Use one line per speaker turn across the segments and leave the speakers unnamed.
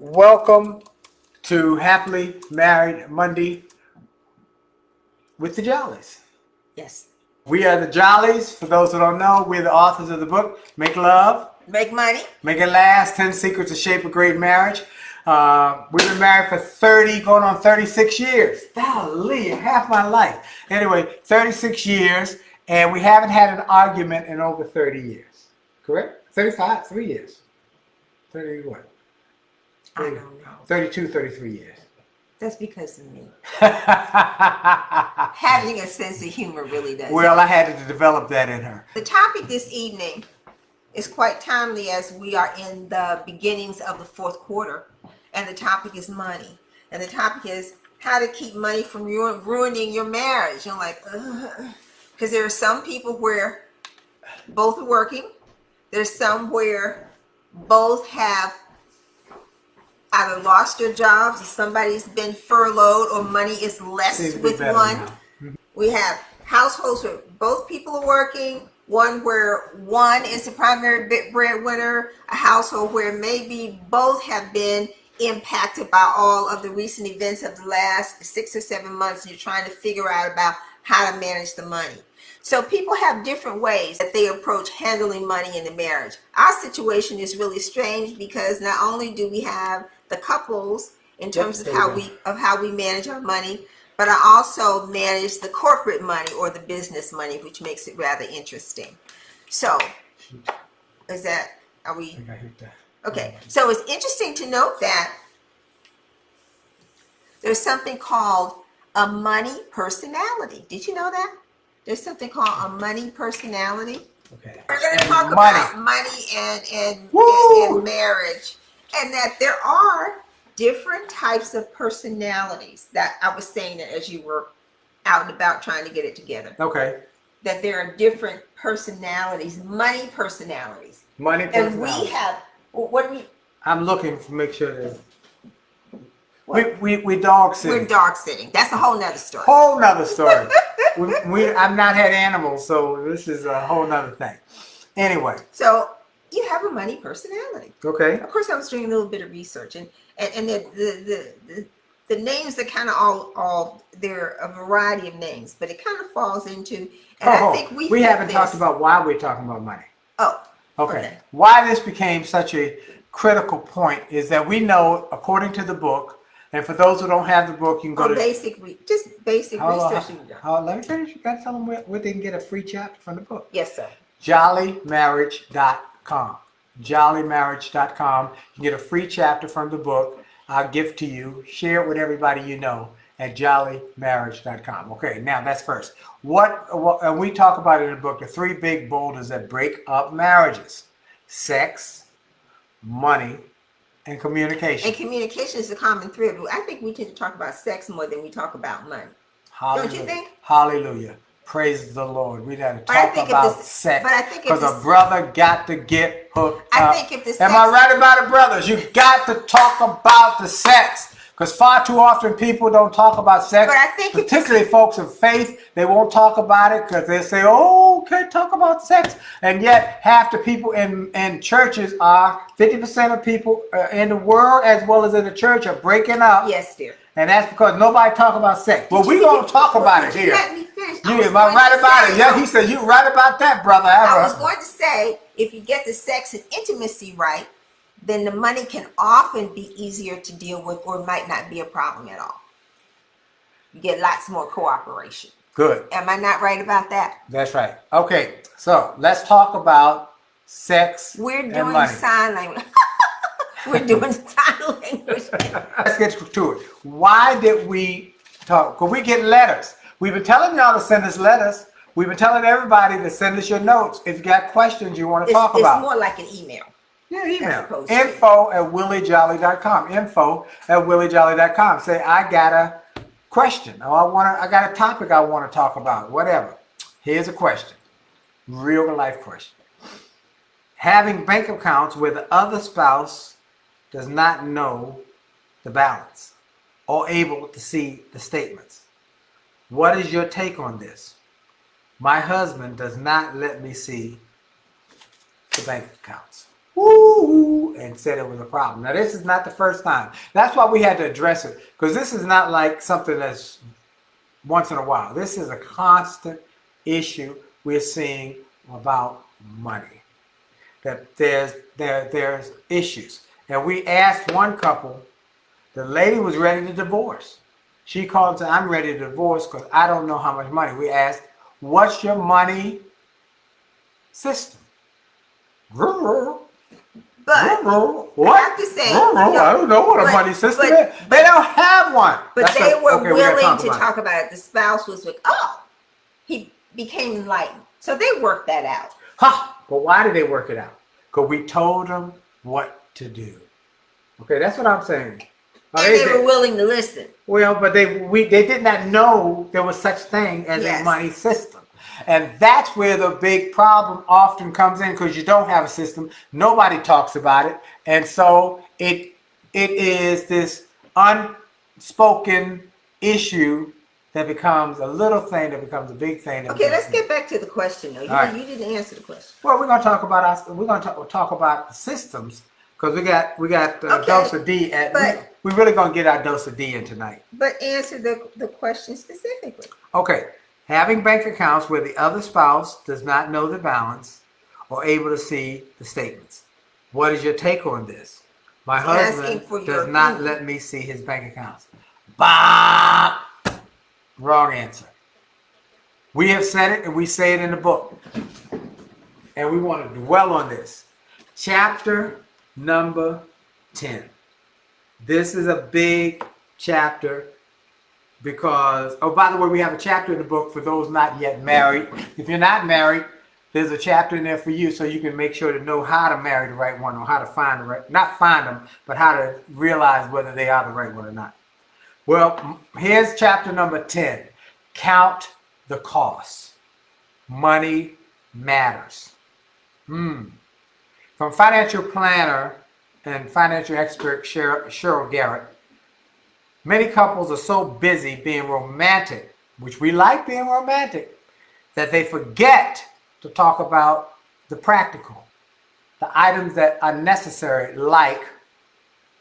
Welcome to Happily Married Monday with the Jolleys.
Yes.
We are the Jolleys. For those who don't know, we're the authors of the book, Make Love,
Make Money,
Make It Last, 10 Secrets to Shape a Great Marriage. We've been married for 30, going on 36 years. Golly, half my life. Anyway, 36 years, and we haven't had an argument in over 30 years. Correct? 35, 3 years. 30 what?
I don't know.
32, 33 years.
That's because of me. Having a sense of humor really does.
Well, I had to develop that in her.
The topic this evening is quite timely as we are in the beginnings of the fourth quarter. And the topic is money. And the topic is how to keep money from ruining your marriage. You're like, because there are some people where both are working. There's some where both have either lost their jobs or somebody's been furloughed or money is less with one. We have households where both people are working, one where one is the primary breadwinner, a household where maybe both have been impacted by all of the recent events of the last 6 or 7 months, and you're trying to figure out about how to manage the money. So people have different ways that they approach handling money in the marriage. Our situation is really strange because not only do we have the couples in terms of how we manage our money, but I also manage the corporate money or the business money, which makes it rather interesting. So, are we?
I hit that.
Okay, so it's interesting to note that there's something called a money personality. Did you know that? There's something called a money personality.
Okay.
We're going to talk about money and marriage, and that there are different types of personalities. That I was saying that as you were out and about trying to get it together.
Okay.
That there are different personalities, money personalities.
Money personality.
And we have, what do we?
I'm looking to make sure that we dog sitting.
We're dog sitting. That's a whole nother story.
Whole nother story. I've not had animals, so this is a whole nother thing. Anyway.
So you have a money personality.
Okay.
Of course, I was doing a little bit of research, and the names are kind of all they're a variety of names, but it kind of falls into. And I think we haven't
talked about why we're talking about money.
Oh.
Okay. Why this became such a critical point is that we know, according to the book, and for those who don't have the book, you can go to
basic research.
Let me finish. You got to tell them where they can get a free chapter from the book.
Yes, sir.
Jollymarriage.com. Jollymarriage.com. You can get a free chapter from the book. I'll give to you. Share it with everybody you know at jollymarriage.com. Okay, now that's first. And we talk about it in the book, the 3 big boulders that break up marriages: sex, money, and communication.
And communication is a common thread. I think we tend to talk about sex more than we talk about money.
Hallelujah.
Don't you think?
Hallelujah. Praise the Lord. We got to talk about sex. Because a brother got to get hooked up. Am I right about it, brothers? You got to talk about the sex. Because far too often people don't talk about sex. Particularly folks of faith, they won't talk about it because they say, oh, can't talk about sex. And yet half the people in churches are, 50% of people in the world as well as in the church are breaking up.
Yes, dear.
And that's because nobody talk about sex. Well, we're going to talk about it here.
Let me finish.
Am I right about it? Yeah, he said, you're right about that, brother.
I was going to say, if you get the sex and intimacy right, then the money can often be easier to deal with or might not be a problem at all. You get lots more cooperation.
Good.
Am I not right about that?
That's right. Okay, so let's talk about sex and money.
We're doing sign language. We're doing sign language.
Let's get to it. Why did we talk? Because we get letters. We've been telling y'all to send us letters. We've been telling everybody to send us your notes if you got questions you want to talk about.
It's more like an email.
Yeah, email. info@williejolly.com. info@williejolly.com. Say, I got a question. Or I got a topic I want to talk about. Whatever. Here's a question. Real life question. Having bank accounts where the other spouse does not know the balance or able to see the statements. What is your take on this? My husband does not let me see the bank accounts. woo, and said it was a problem. Now, this is not the first time. That's why we had to address it, because this is not like something that's once in a while. This is a constant issue we're seeing about money. That there's issues. And we asked one couple, the lady was ready to divorce. She called and said, I'm ready to divorce because I don't know how much money. We asked, what's your money system?
But
what?
I have to say,
I don't know what a money system is. They don't have one.
But they were willing to talk about it. The spouse was like, oh, he became enlightened. So they worked that out.
But why did they work it out? Because we told them what to do. Okay, that's what I'm saying.
And they were willing to listen.
Well, but they did not know there was such thing as a money system. And that's where the big problem often comes in, because you don't have a system. Nobody talks about it. And so it is this unspoken issue that becomes a little thing that becomes a big thing.
Okay, let's get back to the question though. You didn't answer the question.
Well, we're going to talk about talk about the systems, because we got a dose of D we're really going to get our dose of D in tonight.
But answer the question specifically.
Okay. Having bank accounts where the other spouse does not know the balance or able to see the statements. What is your take on this? My husband does not let me see his bank accounts. Bob! Wrong answer. We have said it, and we say it in the book. And we want to dwell on this. Chapter number 10. This is a big chapter. Because, oh, by the way, we have a chapter in the book for those not yet married. If you're not married, there's a chapter in there for you, so you can make sure to know how to marry the right one, or how to find the right, not find them, but how to realize whether they are the right one or not. Well, here's chapter number 10. Count the costs. Money matters. From financial planner and financial expert Cheryl Garrett, many couples are so busy being romantic, which we like being romantic, that they forget to talk about the practical, the items that are necessary, like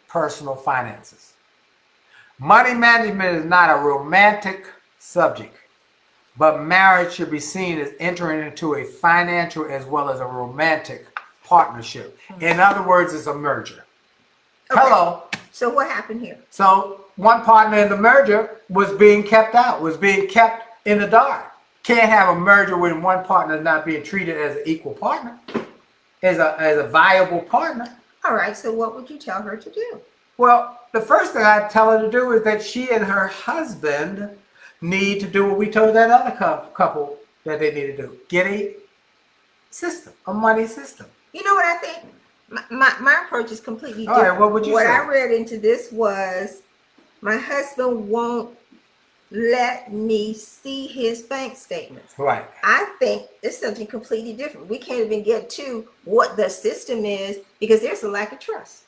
personal finances. Money management is not a romantic subject, but marriage should be seen as entering into a financial as well as a romantic partnership. In other words, it's a merger. Okay. Hello.
So what happened here?
So one partner in the merger was being kept out, was being kept in the dark. Can't have a merger when one partner is not being treated as an equal partner, as a viable partner.
All right, so what would you tell her to do?
Well, the first thing I'd tell her to do is that she and her husband need to do what we told that other couple that they need to do. Get a system, a money system.
You know what I think? My approach is completely different.
All right, what would you say?
What I read into this was, my husband won't let me see his bank statements.
Right.
I think it's something completely different. We can't even get to what the system is because there's a lack of trust.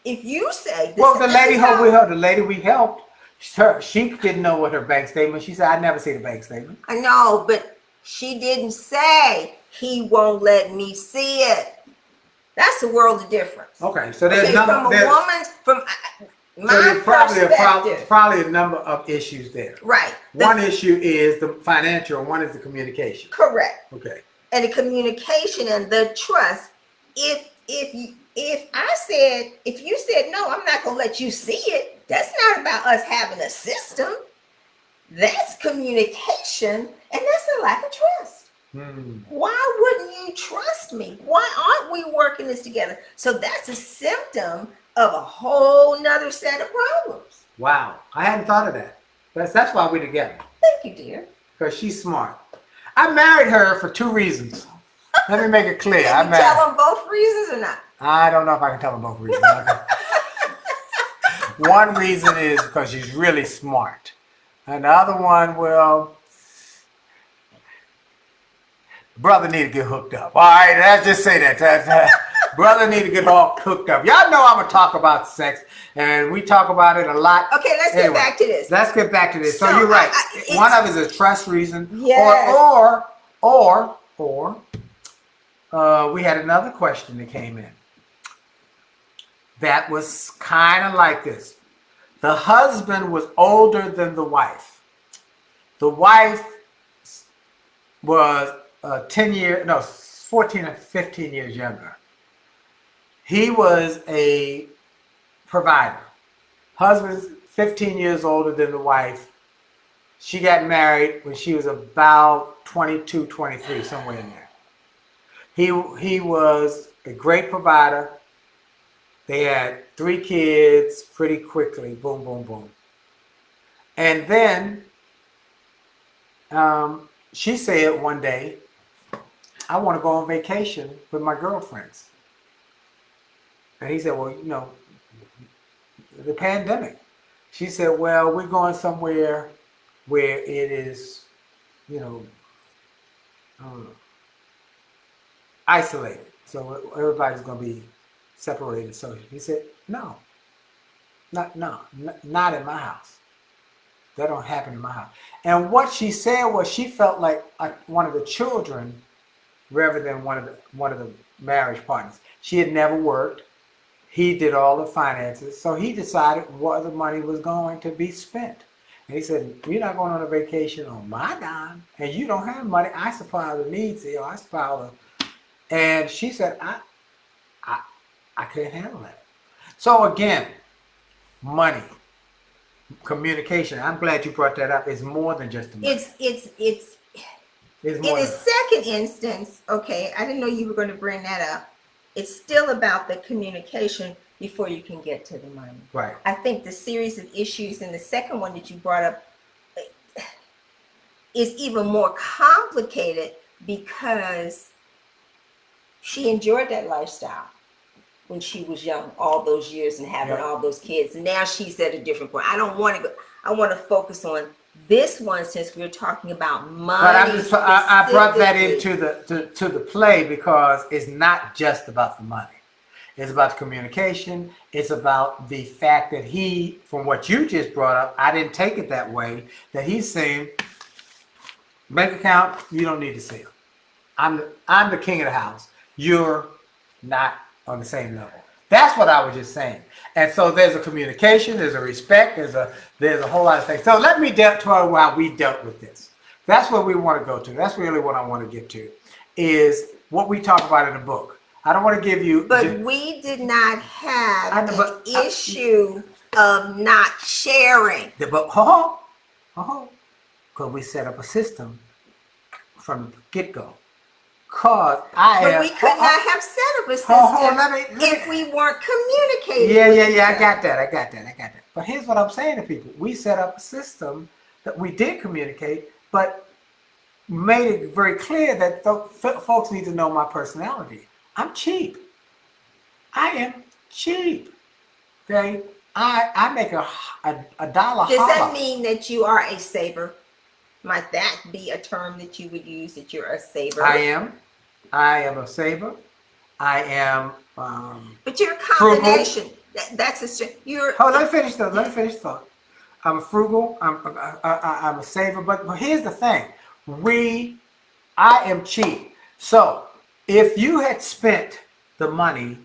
If you say this,
well, the lady we helped, she didn't know what her bank statement. She said, "I never see the bank statement."
I know, but she didn't say he won't let me see it. That's a world of difference.
Okay, so there's my
perspective.
Probably a number of issues there.
Right.
One issue is the financial, and one is the communication.
Correct.
Okay.
And the communication and the trust. If you said no, I'm not gonna let you see it. That's not about us having a system. That's communication, and that's a lack of trust. Why wouldn't you trust me? Why aren't we working this together? So that's a symptom of a whole nother set of problems.
Wow, I hadn't thought of that. That's why we're together.
Thank you, dear.
Because she's smart. I married her for 2 reasons. Let me make it clear.
Can you tell them both reasons or not?
I don't know if I can tell them both reasons. One reason is because she's really smart. And the other one, well, brother need to get hooked up. All right, let's just say that. Brother need to get all hooked up. Y'all know I'm going to talk about sex, and we talk about it a lot.
Okay, let's get back to this.
Let's get back to this. So you're right. One of it is a trust reason.
Yes.
Or we had another question that came in. That was kind of like this. The husband was older than the wife. The wife was 14 or 15 years younger. He was a provider. Husband's 15 years older than the wife. She got married when she was about 22, 23, somewhere in there. He was a great provider. They had 3 kids pretty quickly. Boom, boom, boom. And then she said one day, I want to go on vacation with my girlfriends. And he said, well, you know, the pandemic. She said, well, we're going somewhere where it is, you know, isolated. So everybody's going to be separated socially. He said, no, not in my house. That don't happen in my house. And what she said was she felt like one of the children rather than one of the marriage partners. She had never worked. He did all the finances. So he decided where the money was going to be spent. And he said, you're not going on a vacation on my dime, and you don't have money. I supply the needs here. I supply all the... And she said, I can't handle that. So again, money, communication. I'm glad you brought that up. It's more than just the money.
It's in the second instance, okay, I didn't know you were going to bring that up. It's still about the communication before you can get to the money.
Right.
I think the series of issues in the second one that you brought up is even more complicated because she enjoyed that lifestyle when she was young, all those years and having all those kids. Now she's at a different point. I don't want to go. I want to focus on this one since we're talking about money. But
I brought that into the play because it's not just about the money. It's about the communication. It's about the fact that he, from what you just brought up, I didn't take it that way, that he's saying, bank account, you don't need to see him. I'm the king of the house. You're not on the same level. That's what I was just saying. And so there's a communication, there's a respect, there's a whole lot of things. So let me tell you how we dealt with this. That's what we want to go to. That's really what I want to get to, is what we talk about in the book. I don't want to give you...
But we did not have an issue of not sharing.
Because we set up a system from the get-go. But
we could not have set up a system if we weren't communicating.
Yeah, I got that. But here's what I'm saying to people. We set up a system that we did communicate, but made it very clear that folks need to know my personality. I'm cheap. I am cheap. Okay? I make a dollar.
Does that mean that you are a saver? Might that be a term that you would use, that you're a saver?
I am a saver. I am
but you're a combination. That's you're...
Oh, let me finish the thought. I'm frugal. I'm a saver. But here's the thing. I am cheap. So if you had spent the money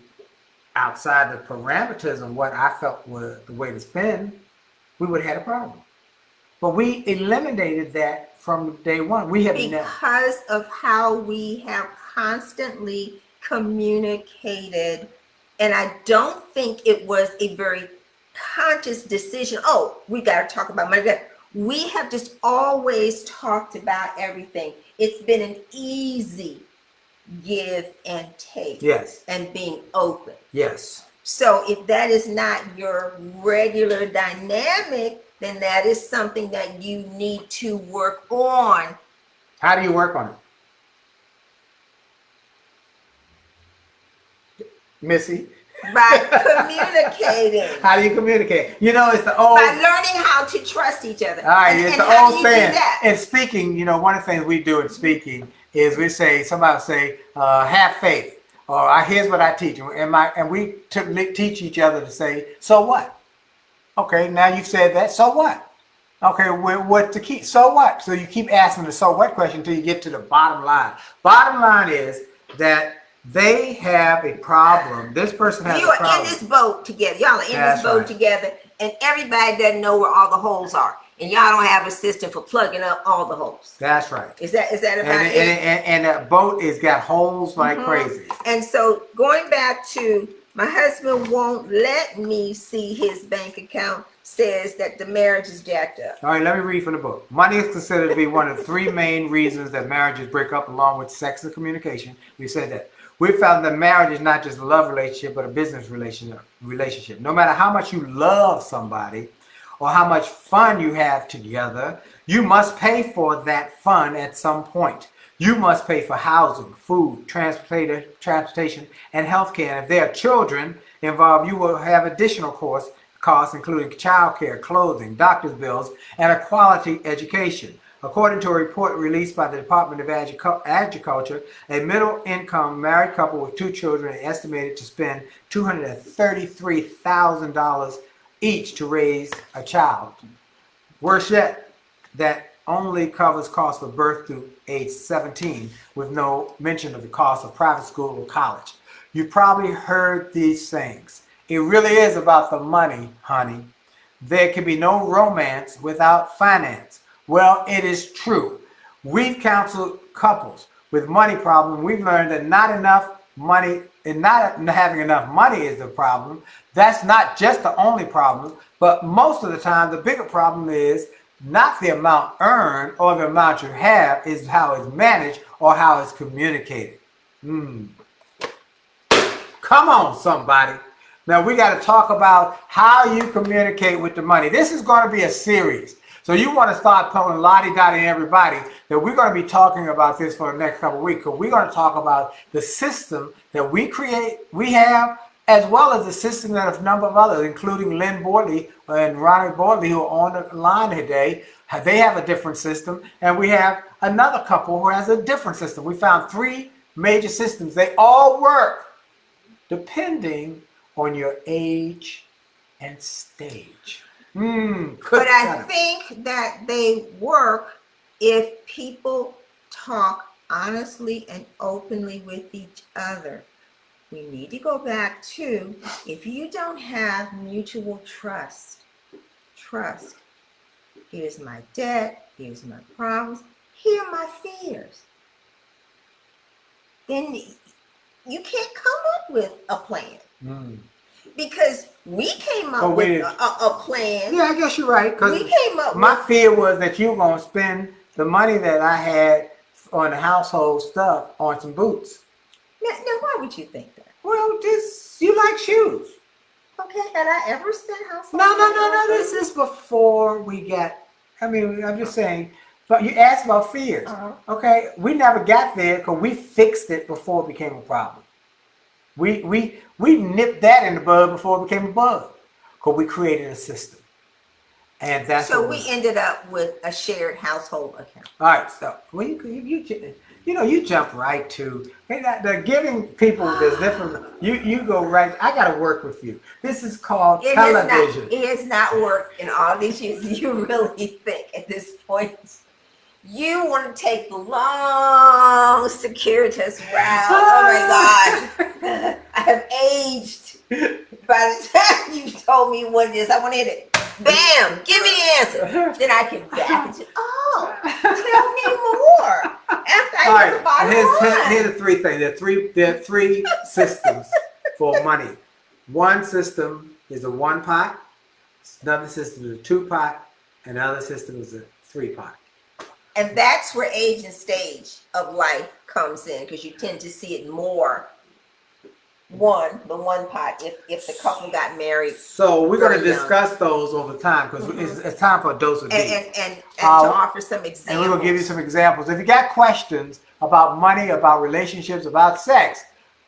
outside the parameters of what I felt was the way to spend, we would have had a problem. But we eliminated that from day one.
Because of how we have constantly communicated, and I don't think it was a very conscious decision. Oh, we got to talk about money. We have just always talked about everything. It's been an easy give and take.
Yes.
And being open.
Yes.
So if that is not your regular dynamic, then that is something that you need to work on.
How do you work on it? Missy?
By communicating.
How do you communicate? You know, it's the old...
By learning how to trust each other.
All right, it's the old saying. In speaking, you know, one of the things we do in speaking is we say, somebody will say, have faith. Or here's what I teach. And we teach each other to say, so what? Okay, now you've said that, so what? Okay, what's the key? So what? So you keep asking the so what question until you get to the bottom line. Bottom line is that they have a problem. This person has a problem.
You are in this boat together. Y'all are in this boat together, and everybody doesn't know where all the holes are. And y'all don't have a system for plugging up all the holes.
That's right.
Is that about it?
And that boat has got holes like crazy.
And so going back to my husband won't let me see his bank account says that the marriage is jacked up.
All right, let me read from the book. Money is considered to be one of the three main reasons that marriages break up, along with sex and communication. We said that. We found that marriage is not just a love relationship, but a business relationship. No matter how much you love somebody or how much fun you have together, you must pay for that fun at some point. You must pay for housing, food, transportation, and healthcare. And if there are children involved, you will have additional costs, including childcare, clothing, doctor's bills, and a quality education. According to a report released by the Department of Agriculture, a middle-income married couple with 2 children are estimated to spend $233,000 each to raise a child. Worse yet, that only covers costs for birth through age 17, with no mention of the cost of private school or college. You probably heard these things. It really is about the money, honey. There can be no romance without finance. Well, it is true. We've counseled couples with money problems. We've learned that not enough money and not having enough money is the problem. That's not just the only problem, but most of the time the bigger problem is not the amount earned or the amount you have, is how it's managed or how it's communicated. Come on, somebody. Now we got to talk about how you communicate with the money. This is going to be a series. So you want to start pulling lottie-dottie everybody that we're going to be talking about this for the next couple of weeks, because we're going to talk about the system that we have, as well as the system that a number of others, including Lynn Borley and Ronnie Borley, who are on the line today, they have a different system. And we have another couple who has a different system. We found 3 major systems. They all work depending on your age and stage.
But I think that they work if people talk honestly and openly with each other. We need to go back to, if you don't have mutual trust, here's my debt, here's my problems, here are my fears, then you can't come up with a plan. Because we came up with a plan.
Yeah, I guess you're right. Because
we came up
my fear was that you were going to spend the money that I had on the household stuff on some boots.
Now, why would you think that?
Well, you like shoes.
Okay, had I ever spent household?
No. This is before we got. I mean, I'm just saying. But you asked about fears. Okay, we never got there because we fixed it before it became a problem. We nipped that in the bud before it became a bug, because we created a system, and that's
so we ended up with a shared household account.
All right, so well, you jump right to the giving people this different. You go right. I got to work with you. This is called television.
It has not worked in all these years. You really think at this point you want to take the long circuitous route? Oh my God, I have aged. By the time you told me what it is, I want to hit it. Bam! Give me the answer. Then I can back into. Oh, tell me more. After I hit the bottom line.
Here's the 3 things. There are 3 systems for money. One system is a 1 pot. Another system is a 2 pot. And another system is a 3 pot.
And that's where age and stage of life comes in, because you tend to see it more. The one pot, if the couple got married.
So we're going to discuss those over time, because it's time for a dose of D.
And to offer some examples.
And we're going to give you some examples. If you got questions about money, about relationships, about sex,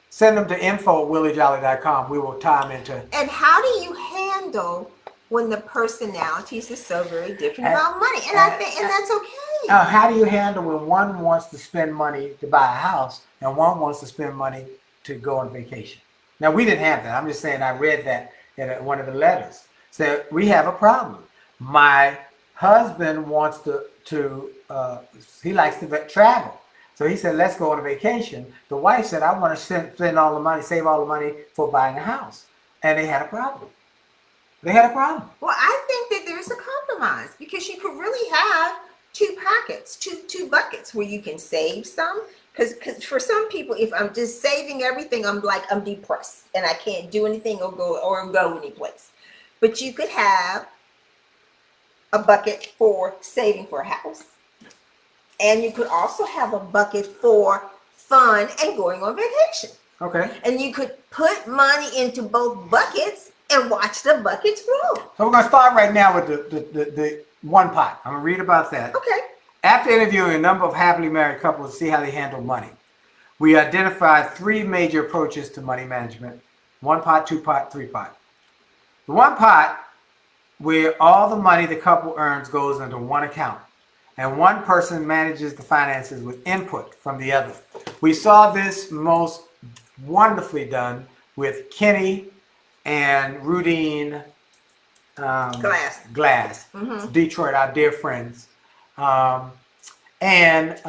send them to info@williejolly.com. We will tie them into.
And how do you handle when the personalities are so very different about money? And that's okay.
How do you handle when one wants to spend money to buy a house and one wants to spend money to go on vacation? Now, we didn't have that. I'm just saying I read that in one of the letters. So we have a problem. My husband wants to he likes to travel. So he said, let's go on a vacation. The wife said, I want to spend all the money, save all the money for buying a house. And they had a problem. They had a problem.
Well, I think that there's a compromise because you could really have two pockets, two buckets where you can save some. Because for some people, if I'm just saving everything, I'm depressed and I can't do anything or go any place. But you could have a bucket for saving for a house. And you could also have a bucket for fun and going on vacation.
Okay.
And you could put money into both buckets and watch the buckets grow.
So we're going to start right now with the one pot. I'm going to read about that.
Okay.
After interviewing a number of happily married couples to see how they handle money, we identified 3 major approaches to money management. One pot, two pot, three pot. The one pot, where all the money the couple earns goes into one account, and one person manages the finances with input from the other. We saw this most wonderfully done with Kenny and Rudine Glass, Detroit, our dear friends. And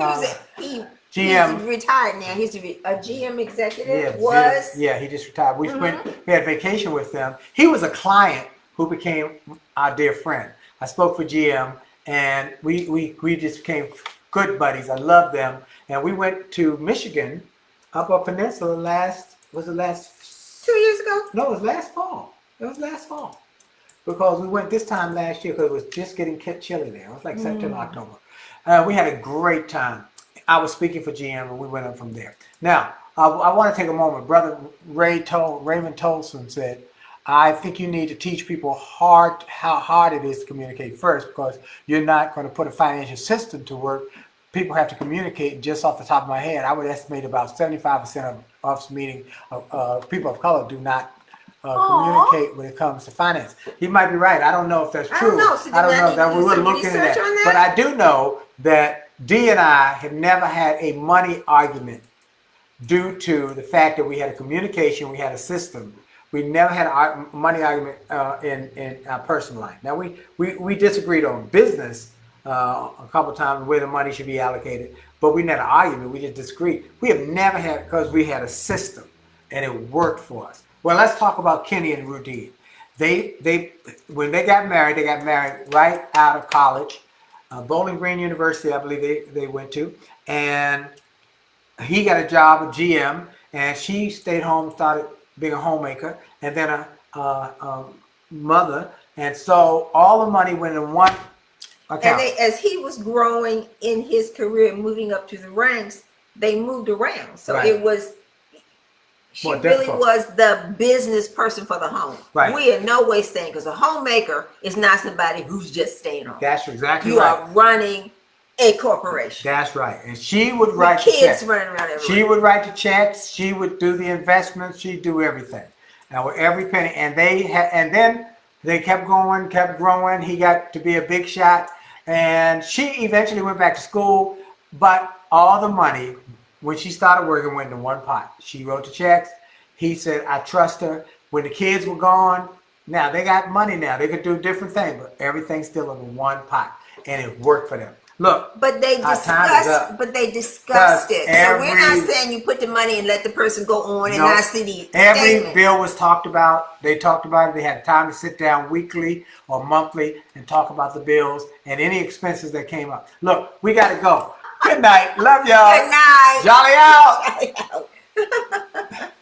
he's
GM
retired now. He's a GM executive.
He just retired. We had vacation with them. He was a client who became our dear friend. I spoke for GM, and we just became good buddies. I love them, and we went to Michigan, Upper Peninsula was it last
2 years ago?
No, it was last fall. Because we went this time last year because it was just getting chilly there. It was like September, October. We had a great time. I was speaking for GM, and we went up from there. Now, I want to take a moment. Brother Raymond Tolson said, I think you need to teach people how hard it is to communicate first, because you're not going to put a financial system to work. People have to communicate. Just off the top of my head, I would estimate about 75% of us meeting people of color do not communicate when it comes to finance. He might be right. I don't know if that's true. I don't know that we would look into that. But I do know that Dee and I have never had a money argument due to the fact that we had a communication, we had a system. We never had a money argument in our personal life. Now, we disagreed on business a couple times where the money should be allocated, but we never argued. We just disagreed. We have never had, because we had a system and it worked for us. Well, let's talk about Kenny and Rudine. When they got married right out of college. Bowling Green University, I believe they went to, and he got a job at GM, and she stayed home, started being a homemaker, and then a mother, and so all the money went in one account.
And as he was growing in his career, moving up to the ranks, they moved around. So it was, she really was the business person for the home.
Right.
We in no way saying, because a homemaker is not somebody who's just staying home.
That's exactly
right. You
are
running a corporation.
That's right. And she would write the checks.
Running around everywhere.
She would write the checks. She would do the investments. She'd do everything. And with every penny. And then they kept going, kept growing. He got to be a big shot. And she eventually went back to school. But all the money, when she started working, went into one pot. She wrote the checks. He said, I trust her. When the kids were gone, now they got money now. They could do different things, but everything's still in one pot. And it worked for them. Look,
but they discussed it. So we're not saying you put the money and let the person go on and not see the
every
statement.
bill was talked about. They talked about it. They had time to sit down weekly or monthly and talk about the bills and any expenses that came up. Look, we got to go. Good night. Love y'all.
Good night.
Jolly out.
Jolly out.